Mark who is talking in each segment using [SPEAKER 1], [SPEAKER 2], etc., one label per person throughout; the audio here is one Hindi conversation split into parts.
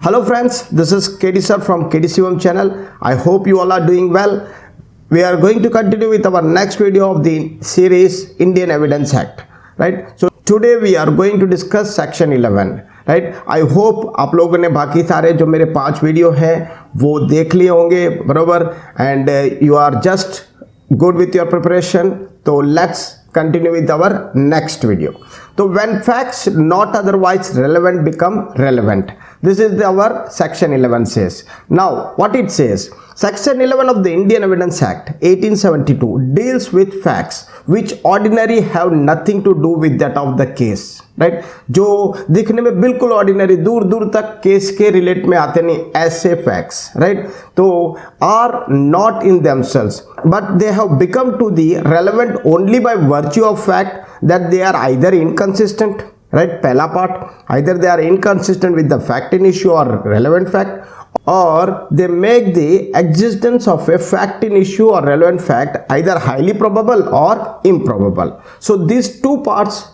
[SPEAKER 1] Hello friends, this is KD sir from KD Sivam channel. I hope you all are doing well. We are going to continue with our next video of the series Indian Evidence Act, right? So today we are going to discuss section 11, right? I hope आप लोगों ने बाकी सारे जो मेरे 5 वीडियो हैं वो देख लिए होंगे बराबर, and you are just good with your preparation. So let's continue with our next video. So when facts not otherwise relevant become relevant, this is our section 11 says. Now what it says, section 11 of the Indian Evidence Act 1872 deals with facts which ordinarily have nothing to do with that of the case, right? जो दिखने में बिल्कुल ऑर्डिनरी दूर दूर तक केस के रिलेट में आते नहीं, ऐसे फैक्ट्स, राइट? तो are not in themselves but they have become to the relevant only by virtue of fact that they are either inconsistent, right? पहला part, either they are inconsistent with the fact in issue or relevant fact, or they make the existence of a fact in issue or relevant fact either highly probable or improbable. So these two parts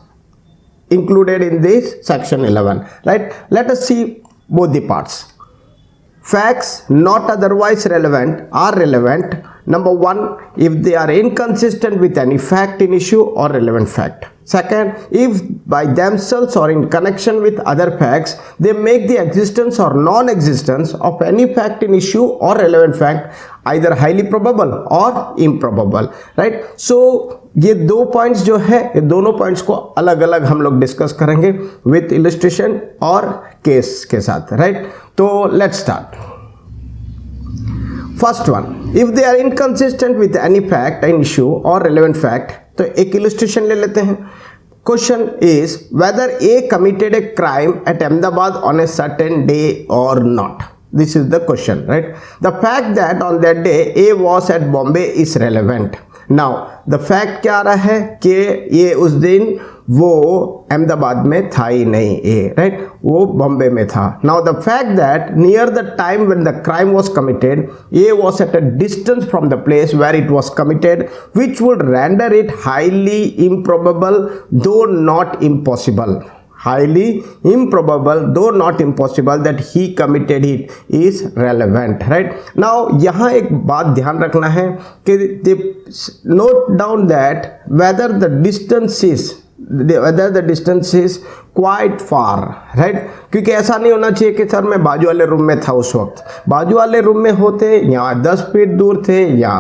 [SPEAKER 1] included in this section 11, right? Let us see both the parts. Facts not otherwise relevant are relevant, number 1, if they are inconsistent with any fact in issue or relevant fact. Second, if by themselves or in connection with other facts they make the existence or non-existence of any fact in issue or relevant fact either highly probable or improbable, right? So ये दो पॉइंट्स जो है, ये दोनों पॉइंट्स को अलग अलग हम लोग डिस्कस करेंगे विथ इलस्ट्रेशन और केस के साथ, राइट? तो let's start. First one, if they are inconsistent with any fact in issue or relevant fact, तो एक इलस्ट्रेशन ले लेते हैं. Question is whether A committed a crime at Ahmedabad on a certain day or not. This is the question, right? The fact that on that day A was at Bombay is relevant. Now the fact क्या आ रहा है कि ये उस दिन वो अहमदाबाद में था ही नहीं, A, right? वो बॉम्बे में था. Now the fact that near the time when the crime was committed, A was at a distance from the place where it was committed, which would render it highly improbable though not impossible. Highly improbable though not impossible that he committed it is relevant, right? Now यहाँ एक बात ध्यान रखना है कि they note down that whether the distance is quite far, right? क्योंकि ऐसा नहीं होना चाहिए कि सर मैं बाजू वाले रूम में था उस वक्त. बाजू वाले रूम में होते या 10 फीट दूर थे या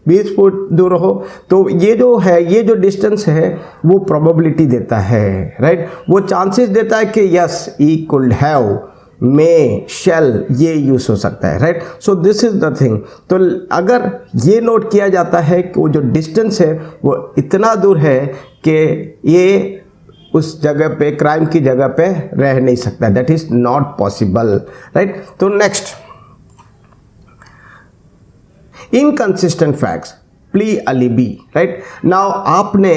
[SPEAKER 1] 20 फुट दूर हो, तो ये जो है, ये जो डिस्टेंस है वो प्रोबेबिलिटी देता है, राइट? वो चांसेस देता है कि yes, he could have, may, shall, ये यूज हो सकता है, right? So this is the thing. तो अगर ये नोट किया जाता है कि वो जो डिस्टेंस है वो इतना दूर है कि ये उस जगह पे, क्राइम की जगह पे रह नहीं सकता, that is not possible, right? तो next, inconsistent facts, plea alibi, right? Now आपने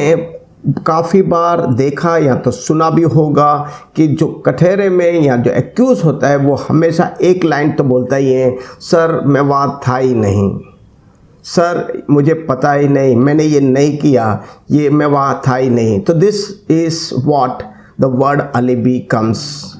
[SPEAKER 1] काफ़ी बार देखा या तो सुना भी होगा कि जो कठेरे में या जो एक्यूज होता है वो हमेशा एक लाइन तो बोलता ही है, सर मैं वहाँ था ही नहीं, सर मुझे पता ही नहीं, मैंने ये नहीं किया, ये मैं वहाँ था ही नहीं. तो this is what the word alibi comes,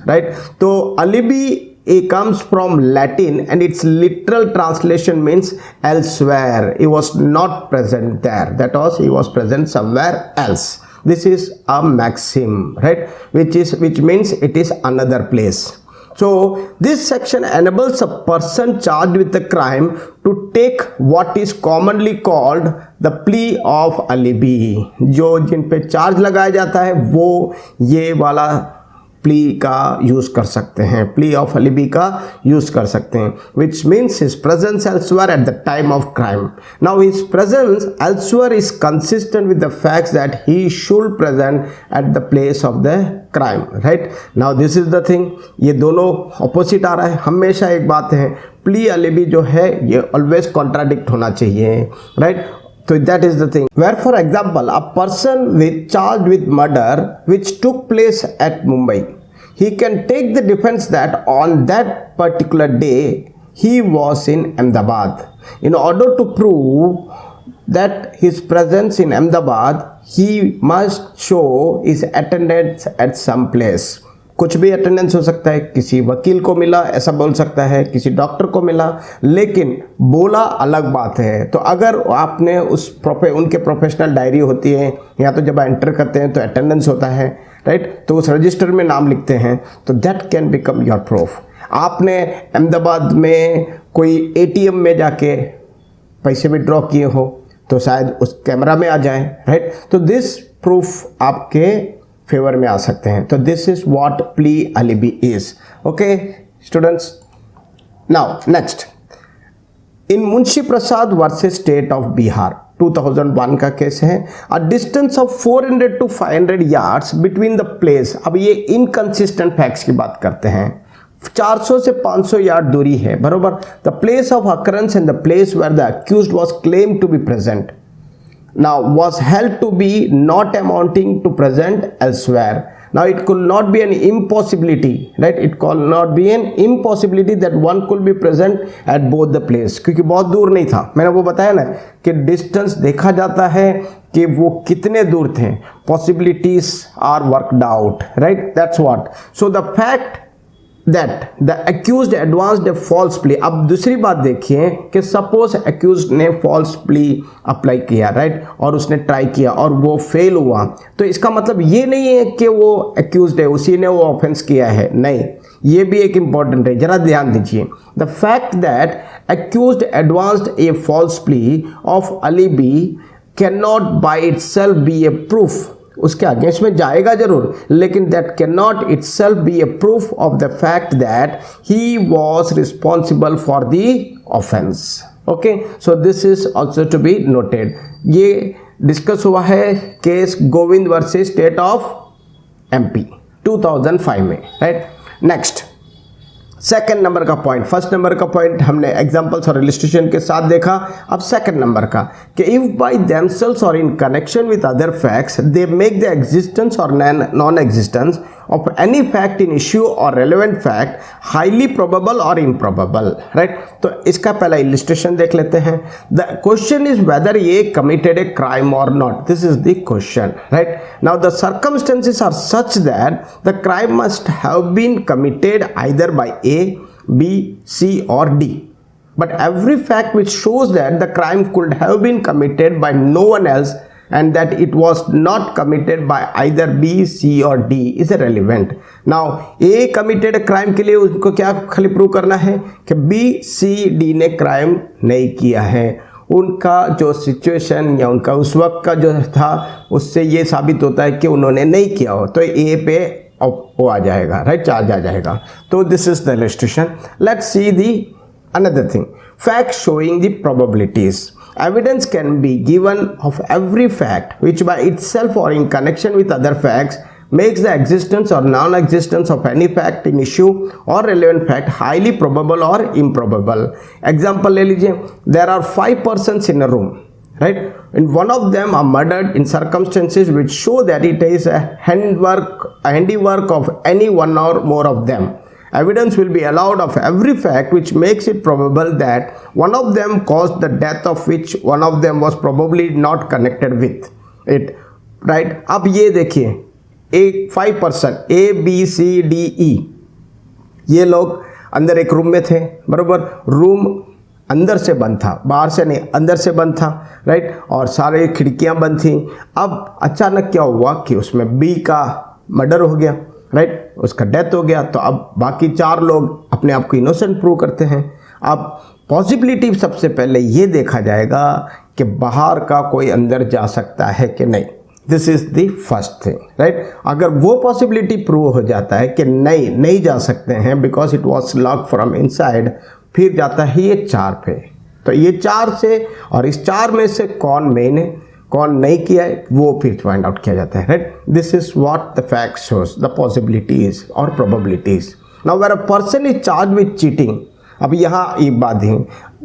[SPEAKER 1] right? तो alibi it comes from Latin and its literal translation means elsewhere. He was not present there. That was, he was present somewhere else. This is a maxim, right? Which means it is another place. So this section enables a person charged with a crime to take what is commonly called the plea of alibi. जो जिन पे चार्ज लगाया जाता है वो ये वाला प्ली का यूज कर सकते हैं, प्ली ऑफ alibi का यूज कर सकते हैं, which means his presence elsewhere at the time of crime. Now his presence elsewhere is consistent with the facts that he should present at the place of the crime, right? Now this is the thing, ये दोनों ऑपोजिट आ रहा है. हमेशा एक बात है, प्ली alibi जो है ये ऑलवेज कॉन्ट्राडिक्ट होना चाहिए, right? So that is the thing. Where for example, a person charged with murder which took place at Mumbai, he can take the defense that on that particular day he was in Ahmedabad. In order to prove that his presence in Ahmedabad, he must show his attendance at some place. कुछ भी अटेंडेंस हो सकता है, किसी वकील को मिला ऐसा बोल सकता है, किसी डॉक्टर को मिला, लेकिन बोला अलग बात है। तो अगर आपने उनके प्रोफेशनल डायरी होती है, या तो जब एंटर करते हैं तो अटेंडेंस होता है, राइट, तो उस रजिस्टर में नाम लिखते हैं, तो that can become your proof. आपने अहमदाबाद में कोई एटीएम में जाके पैसे विड्रॉ किए हो तो शायद उस कैमरा में आ जाए, राइट, तो दिस प्रूफ आपके फेवर में आ सकते हैं। तो this is what plea alibi is. Okay students, now next, in Munshi Prasad versus state of Bihar 2001 का केस है। A distance of 400 to 500 yards between the place. अब ये इनकंसिस्टेंट फैक्ट्स की बात करते हैं। 400 से 500 यार्ड दूरी है, बरोबर। The place of occurrence and the place where the accused was claimed to be present now was held to be not amounting to present elsewhere. Now it could not be an impossibility, right, it could not be an impossibility that one could be present at both the place, क्योंकि बहुत दूर नहीं था। मैंने वो बताया ना कि डिस्टेंस देखा जाता है कि वो कितने दूर थे, possibilities are worked out, right, that's what. So the fact that the accused advanced a false plea। अब दूसरी बात देखिए कि सपोज accused ने false plea अप्लाई किया, राइट, और उसने ट्राई किया और वो फेल हुआ, तो इसका मतलब ये नहीं है कि वो accused है, उसी ने वो ऑफेंस किया है, नहीं, ये भी एक इंपॉर्टेंट है, जरा ध्यान दीजिए। The fact that accused advanced a false plea of alibi cannot by itself be a proof। उसके अगेंस्ट में जाएगा जरूर, लेकिन that can not itself be a proof of the fact that he was responsible for the offence. Okay, so this is also to be noted. ये डिस्कस हुआ है case Govind versus state of MP 2005 में, राइट। नेक्स्ट, सेकेंड नंबर का पॉइंट, फर्स्ट नंबर का पॉइंट हमने एग्जांपल्स और इलस्ट्रेशन के साथ देखा। अब सेकेंड नंबर का कि if by themselves or in connection with other facts they make the existence or non existence of any fact in issue or relevant fact highly probable or improbable, right. तो इसका पहला इलस्ट्रेशन देख लेते हैं। द क्वेश्चन इज वेदर ये committed a crime or not, this is the question, right. Now the circumstances are such that the crime must have been committed either by A, B, C or D. But every fact which shows that the crime could have been committed by no one else and that it was not committed by either B, C or D is irrelevant. Now A committed a crime के लिए उनको क्या खाली प्रूव करना है कि B, C, D ने क्राइम नहीं किया है। उनका जो सिचुएशन या उनका उस वक्त का जो था उससे ये साबित होता है कि उन्होंने नहीं किया हो, तो A पे वो आ जाएगा, राइट, चार्ज आ जाएगा। तो this is the illustration. Let's see the another thing, fact showing the probabilities. Evidence can be given of every fact which by itself or in connection with other facts makes the existence or non-existence of any fact in issue or relevant fact highly probable or improbable. Example ले लीजिए, there are 5 persons in a room, right, and one of them are murdered in circumstances which show that it is a handiwork of any one or more of them. Evidence will be allowed of every fact which makes it probable that one of them caused the death of which one of them was probably not connected with it, right। अब ये देखिए, एक 5 person A, B, C, D, E, ये लोग अंदर एक रूम में थे, बरोबर। रूम अंदर से बंद था, बाहर से नहीं, अंदर से बंद था, राइट, और सारे खिड़कियां बंद थी। अब अचानक क्या हुआ कि उसमें B का मर्डर हो गया, राइट, उसका डेथ हो गया। तो अब बाकी 4 लोग अपने आप को इनोसेंट प्रूव करते हैं। अब पॉसिबिलिटी सबसे पहले ये देखा जाएगा कि बाहर का कोई अंदर जा सकता है कि नहीं, this is the first thing, right. अगर वो पॉसिबिलिटी प्रूव हो जाता है कि नहीं जा सकते हैं because it was lock from inside, फिर जाता है ये 4 पे। तो ये 4 से, और इस 4 में से कौन मेन है कौन नहीं किया है वो फिर फाइंड आउट किया जाता है, right. This is what the fact shows the possibilities और probabilities. Now where a person is charge with cheating, अब यहाँ एक बात है,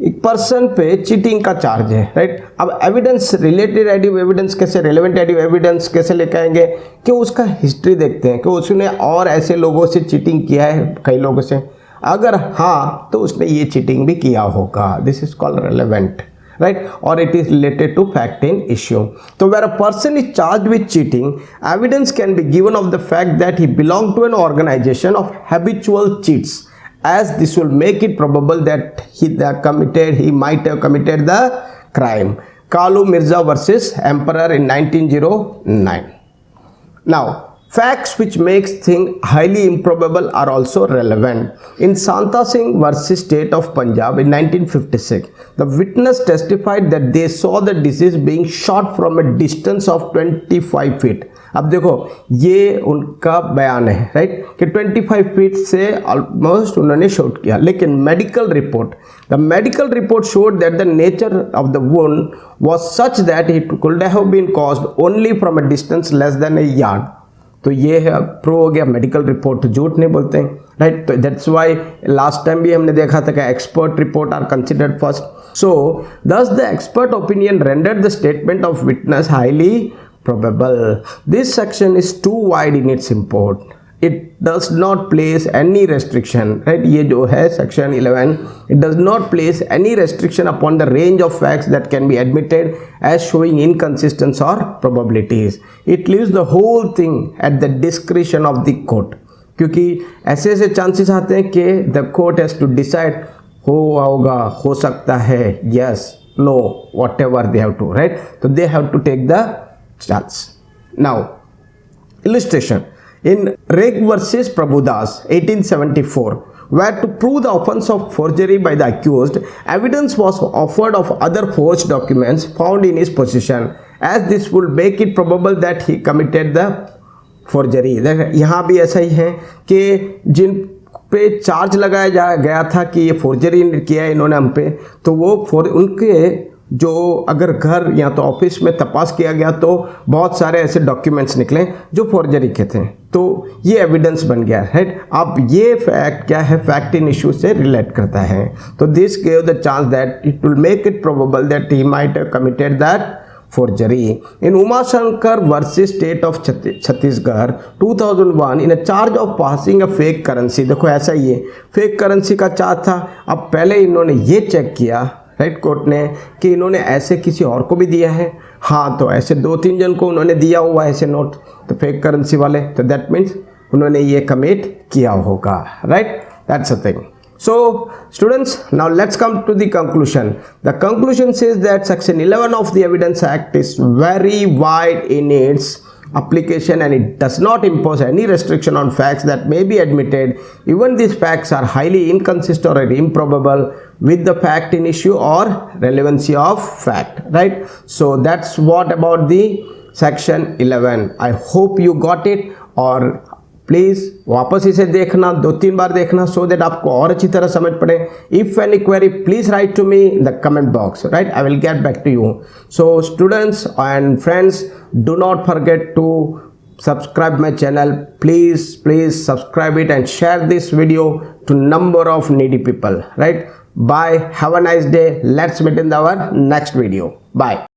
[SPEAKER 1] एक पर्सन पे चीटिंग का चार्ज है, राइट। अब एविडेंस, रिलेटेड एडिव एविडेंस कैसे, रेलेवेंट एडिव एविडेंस कैसे लेके आएंगे कि उसका हिस्ट्री देखते हैं कि उसने और ऐसे लोगों से चीटिंग किया है, कई लोगों से, अगर हाँ तो उसने ये चीटिंग भी किया होगा, this is called relevant, right, or it is related to fact in issue. So where a person is charged with cheating, evidence can be given of the fact that he belonged to an organization of habitual cheats, as this will make it probable that he might have committed the crime. Kalu Mirza versus Emperor in 1909. Now, facts which makes things highly improbable are also relevant. In Santa Singh versus State of Punjab in 1956, the witness testified that they saw the deceased being shot from a distance of 25 feet. अब देखो ये उनका बयान है, राइट, कि 25 फीट से ऑलमोस्ट उन्होंने शॉट किया, लेकिन medical report showed that the nature of the wound was such that it could have been caused only from a distance less than a yard. तो ये है प्रूव हो गया, मेडिकल रिपोर्ट झूठ नहीं बोलते हैं, राइट. तो दैट्स वाई लास्ट टाइम भी हमने देखा था कि expert report are considered first. So thus the expert opinion rendered the statement of witness highly probable. This section is too wide in its import. It does not place any restriction, right? ये जो है section 11, it does not place any restriction upon the range of facts that can be admitted as showing inconsistency or probabilities. It leaves the whole thing at the discretion of the court. क्योंकि ऐसे चांसेस आते हैं कि the court has to decide होगा, हो सकता है, yes, no, whatever they have to, right? So they have to take the chance. Now, illustration. In Reg versus Prabhudas 1874, where to prove the offense of forgery by the accused, evidence was offered of other forged documents found in his possession, as this would make it probable that he committed the forgery. यहाँ भी ऐसा ही है कि जिन पे चार्ज लगाया गया था कि ये फोर्जरी किया इन्होंने हम पे, तो वो उनके जो अगर घर या तो ऑफिस में तपास किया गया तो बहुत सारे ऐसे डॉक्यूमेंट्स निकले जो फोर्जरी के थे, तो ये एविडेंस बन गया, राइट. अब ये फैक्ट क्या है, फैक्ट इन इशू से रिलेट करता है. तो this give the chance that it will make it probable that he might have committed that forgery. In Umashankar versus State of Chhattisgarh 2001, in a charge of passing a fake currency, देखो ऐसा ही है, फेक करेंसी का चार्ज था. अब पहले इन्होंने ये चेक किया, राइट, कोर्ट ने, कि इन्होंने ऐसे किसी और को भी दिया है. हाँ, तो ऐसे 2-3 जन को उन्होंने दिया हुआ ऐसे नोट, तो फेक करेंसी वाले, तो दैट मीन्स उन्होंने ये कमिट किया होगा, right. That's a thing. So students, now let's come to the conclusion. The conclusion says that section 11 of the Evidence Act is very wide in its application and it does not impose any restriction on facts that may be admitted, even these facts are highly inconsistent or improbable with the fact in issue or relevancy of fact, right? So that's what about the section 11. I hope you got it. और प्लीज़ वापस इसे देखना, 2-3 बार देखना, सो दैट आपको और अच्छी तरह समझ पड़े. If any query please write to me in the comment box, right, I will get back to you. So students and friends, do not forget to subscribe my channel. Please subscribe it and share this video to number of needy people, right? Bye, have a nice day. Let's meet in our next video. Bye.